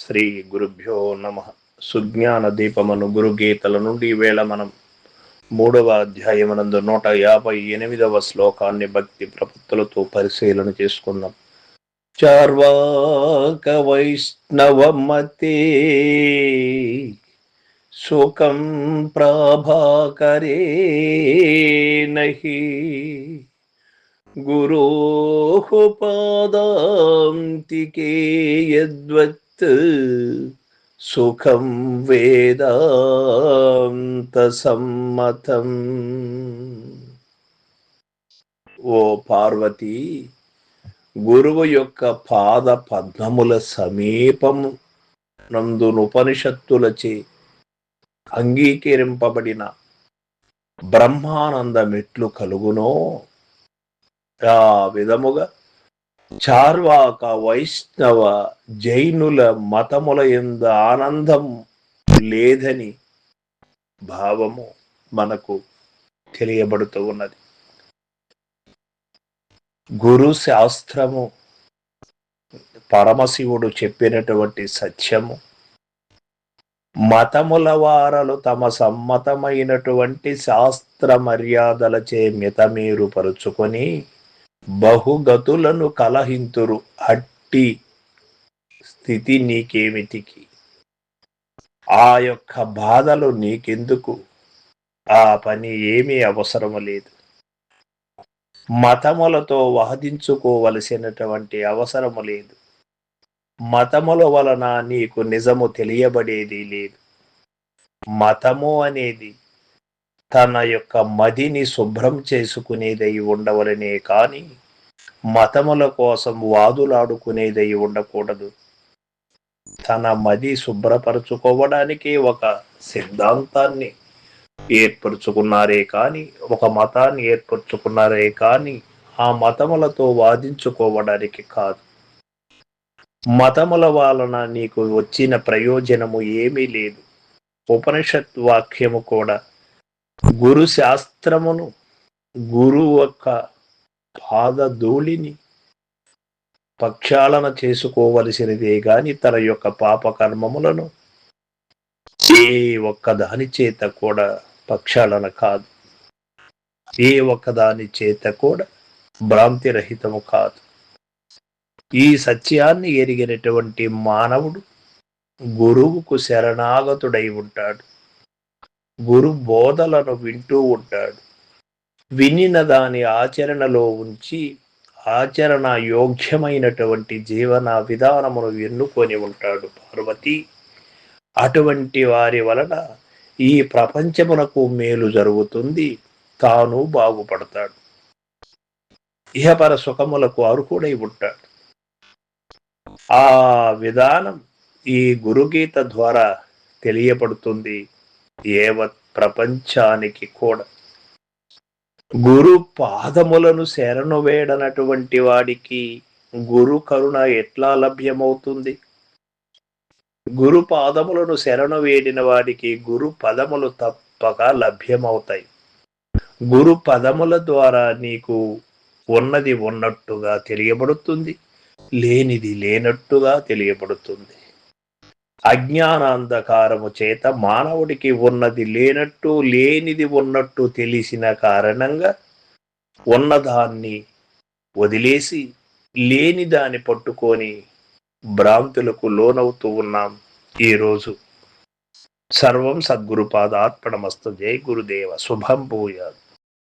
శ్రీ గురుభ్యో నమ. సుజ్ఞాన దీపమను గురు గీతల నుండి ఈవేళ మనం 3వ అధ్యాయమునందు 158వ శ్లోకాన్ని భక్తి ప్రపత్తులతో పరిశీలన చేసుకుందాం. చార్వాక వైష్ణవమతే శోకం ప్రాభాకరే నహి గురోః పాదాంతికే యద్వత్ సుఖం వేదాంత సమ్మతం. ఓ పార్వతి, గురువు యొక్క పాద పద్మముల సమీపము నందునుపనిషత్తులచే అంగీకరింపబడిన బ్రహ్మానందమెట్లు కలుగునో ఆ విధముగా చార్వాక వైష్ణవ జైనుల మతముల యందు ఆనందం లేదని భావము మనకు తెలియబడుతూ ఉన్నది. గురు శాస్త్రము పరమశివుడు చెప్పినటువంటి సత్యము, మతముల వారలు తమ సమ్మతమైనటువంటి శాస్త్ర మర్యాదలచే మితమీరు పరుచుకొని బహుగతులను కలహింతురు. అట్టి స్థితి నీకేమిటికి? ఆ యొక్క బాధలు నీకెందుకు? ఆ పని ఏమీ అవసరము లేదు. మతములతో వాదించుకోవలసినటువంటి అవసరము లేదు. మతముల వలన నీకు నిజము తెలియబడేది లేదు. మతము అనేది తన యొక్క మదిని శుభ్రం చేసుకునేదై ఉండవలనే కాని మతముల కోసం వాదులాడుకునేదై ఉండకూడదు. తన మది శుభ్రపరచుకోవడానికి ఒక సిద్ధాంతాన్ని ఏర్పరచుకున్నారే కానీ, ఒక మతాన్ని ఏర్పరచుకున్నారే కానీ ఆ మతములతో వాదించుకోవడానికి కాదు. మతముల వలన నీకు వచ్చిన ప్రయోజనము ఏమీ లేదు. ఉపనిషత్ వాక్యము కూడా గురు శాస్త్రమును, గురువు యొక్క పాదధూళిని ప్రక్షాళన చేసుకోవలసినదే గాని తన యొక్క పాపకర్మములను ఏ ఒక్క దాని చేత కూడా ప్రక్షాళన కాదు. ఏ ఒక్క దాని చేత కూడా భ్రాంతిరహితము కాదు. ఈ సత్యాన్ని ఎరిగినటువంటి మానవుడు గురువుకు శరణాగతుడై ఉంటాడు. గురు బోధలను వింటూ ఉంటాడు. వినిన దాని ఆచరణలో ఉంచి ఆచరణ యోగ్యమైనటువంటి జీవన విధానమును ఎన్నుకొని ఉంటాడు. పార్వతి, అటువంటి వారి వలన ఈ ప్రపంచమునకు మేలు జరుగుతుంది. తాను బాగుపడతాడు. ఇహపర సుఖములకు అర్హుడై ఉంటాడు. ఆ విధానం ఈ గురుగీత ద్వారా తెలియబడుతుంది యావత్ ప్రపంచానికి కూడా. గురు పాదములను శరణు వేడనటువంటి వాడికి గురు కరుణ ఎట్లా లభ్యమవుతుంది? గురు పాదములను శరణు వేడిన వాడికి గురు పదములు తప్పక లభ్యమవుతాయి. గురు పదముల ద్వారా నీకు ఉన్నది ఉన్నట్టుగా తెలియబడుతుంది, లేనిది లేనట్టుగా తెలియబడుతుంది. అజ్ఞానాంధకారము చేత మానవుడికి ఉన్నది లేనట్టు, లేనిది ఉన్నట్టు తెలిసిన కారణంగా ఉన్నదాన్ని వదిలేసి లేని దాన్ని పట్టుకొని భ్రాంతులకు లోనవుతూ ఉన్నాం ఈరోజు. సర్వం సద్గురుపాదార్పణమస్తు. జై గురుదేవ. శుభం భూయాత్.